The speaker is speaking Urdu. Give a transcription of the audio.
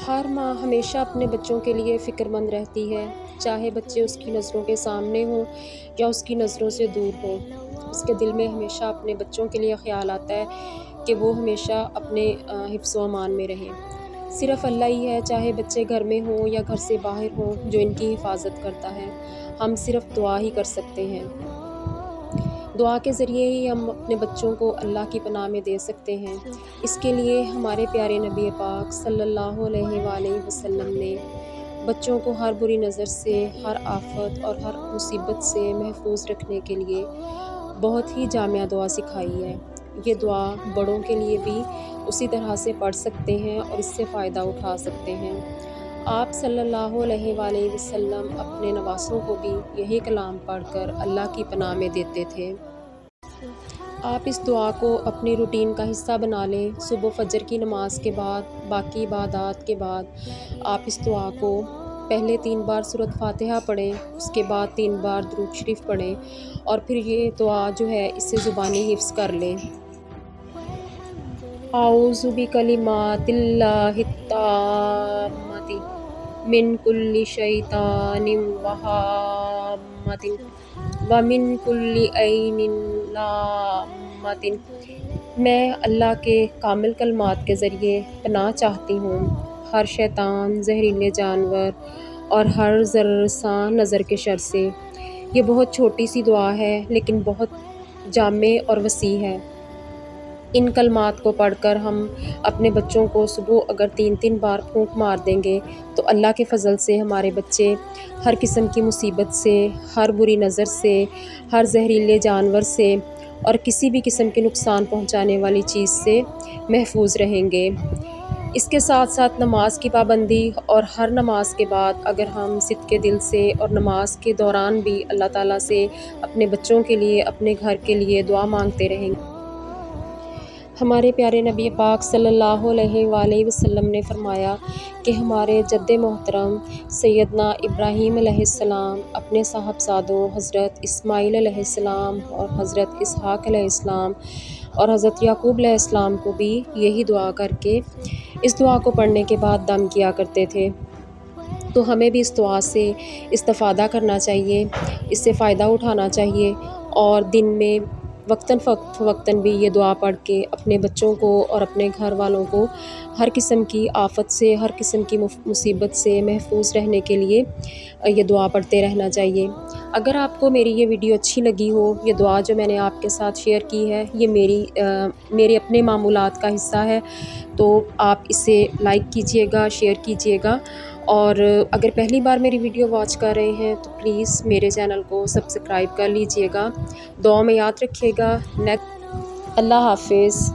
ہر ماں ہمیشہ اپنے بچوں کے لیے فکر مند رہتی ہے، چاہے بچے اس کی نظروں کے سامنے ہوں یا اس کی نظروں سے دور ہوں۔ اس کے دل میں ہمیشہ اپنے بچوں کے لیے خیال آتا ہے کہ وہ ہمیشہ اپنے حفظ و امان میں رہیں۔ صرف اللہ ہی ہے، چاہے بچے گھر میں ہوں یا گھر سے باہر ہوں، جو ان کی حفاظت کرتا ہے۔ ہم صرف دعا ہی کر سکتے ہیں۔ دعا کے ذریعے ہی ہم اپنے بچوں کو اللہ کی پناہ میں دے سکتے ہیں۔ اس کے لیے ہمارے پیارے نبی پاک صلی اللہ علیہ وآلہ وسلم نے بچوں کو ہر بری نظر سے، ہر آفت اور ہر مصیبت سے محفوظ رکھنے کے لیے بہت ہی جامع دعا سکھائی ہے۔ یہ دعا بڑوں کے لیے بھی اسی طرح سے پڑھ سکتے ہیں اور اس سے فائدہ اٹھا سکتے ہیں۔ آپ صلی اللہ علیہ وآلہ وسلم اپنے نواسوں کو بھی یہی کلام پڑھ کر اللہ کی پناہ میں دیتے تھے۔ آپ اس دعا کو اپنی روٹین کا حصہ بنا لیں۔ صبح و فجر کی نماز کے بعد، باقی عبادات کے بعد آپ اس دعا کو پہلے 3 بار سورۃ فاتحہ پڑھیں، اس کے بعد 3 بار درود شریف پڑھیں اور پھر یہ دعا جو ہے اسے زبانی حفظ کر لیں۔ اعوذ بکلمات اللہ التامۃ من کل شیطان وہامۃ ومن کل عین لامۃ۔ میں اللہ کے کامل کلمات کے ذریعے پناہ چاہتی ہوں ہر شیطان، زہریلے جانور اور ہر زررساں نظر کے شر سے۔ یہ بہت چھوٹی سی دعا ہے لیکن بہت جامع اور وسیع ہے۔ ان کلمات کو پڑھ کر ہم اپنے بچوں کو صبح اگر 3 بار پھونک مار دیں گے تو اللہ کے فضل سے ہمارے بچے ہر قسم کی مصیبت سے، ہر بری نظر سے، ہر زہریلے جانور سے اور کسی بھی قسم کے نقصان پہنچانے والی چیز سے محفوظ رہیں گے۔ اس کے ساتھ ساتھ نماز کی پابندی، اور ہر نماز کے بعد اگر ہم صدقے دل سے اور نماز کے دوران بھی اللہ تعالیٰ سے اپنے بچوں کے لیے، اپنے گھر کے لیے دعا مانگتے رہیں گے۔ ہمارے پیارے نبی پاک صلی اللہ علیہ وآلہ وسلم نے فرمایا کہ ہمارے جد محترم سیدنا ابراہیم علیہ السلام اپنے صاحبزادوں حضرت اسماعیل علیہ السلام اور حضرت اسحاق علیہ السلام اور حضرت یعقوب علیہ السلام کو بھی یہی دعا کر کے اس دعا کو پڑھنے کے بعد دم کیا کرتے تھے۔ تو ہمیں بھی اس دعا سے استفادہ کرنا چاہیے، اس سے فائدہ اٹھانا چاہیے اور دن میں وقتاً بھی یہ دعا پڑھ کے اپنے بچوں کو اور اپنے گھر والوں کو ہر قسم کی آفت سے، ہر قسم کی مصیبت سے محفوظ رہنے کے لیے یہ دعا پڑھتے رہنا چاہیے۔ اگر آپ کو میری یہ ویڈیو اچھی لگی ہو، یہ دعا جو میں نے آپ کے ساتھ شیئر کی ہے یہ میرے اپنے معمولات کا حصہ ہے، تو آپ اسے لائک کیجئے گا، شیئر کیجئے گا، اور اگر پہلی بار میری ویڈیو واچ کر رہے ہیں تو پلیز میرے چینل کو سبسکرائب کر لیجئے گا۔ دعا میں یاد رکھیے گا۔ اللہ حافظ۔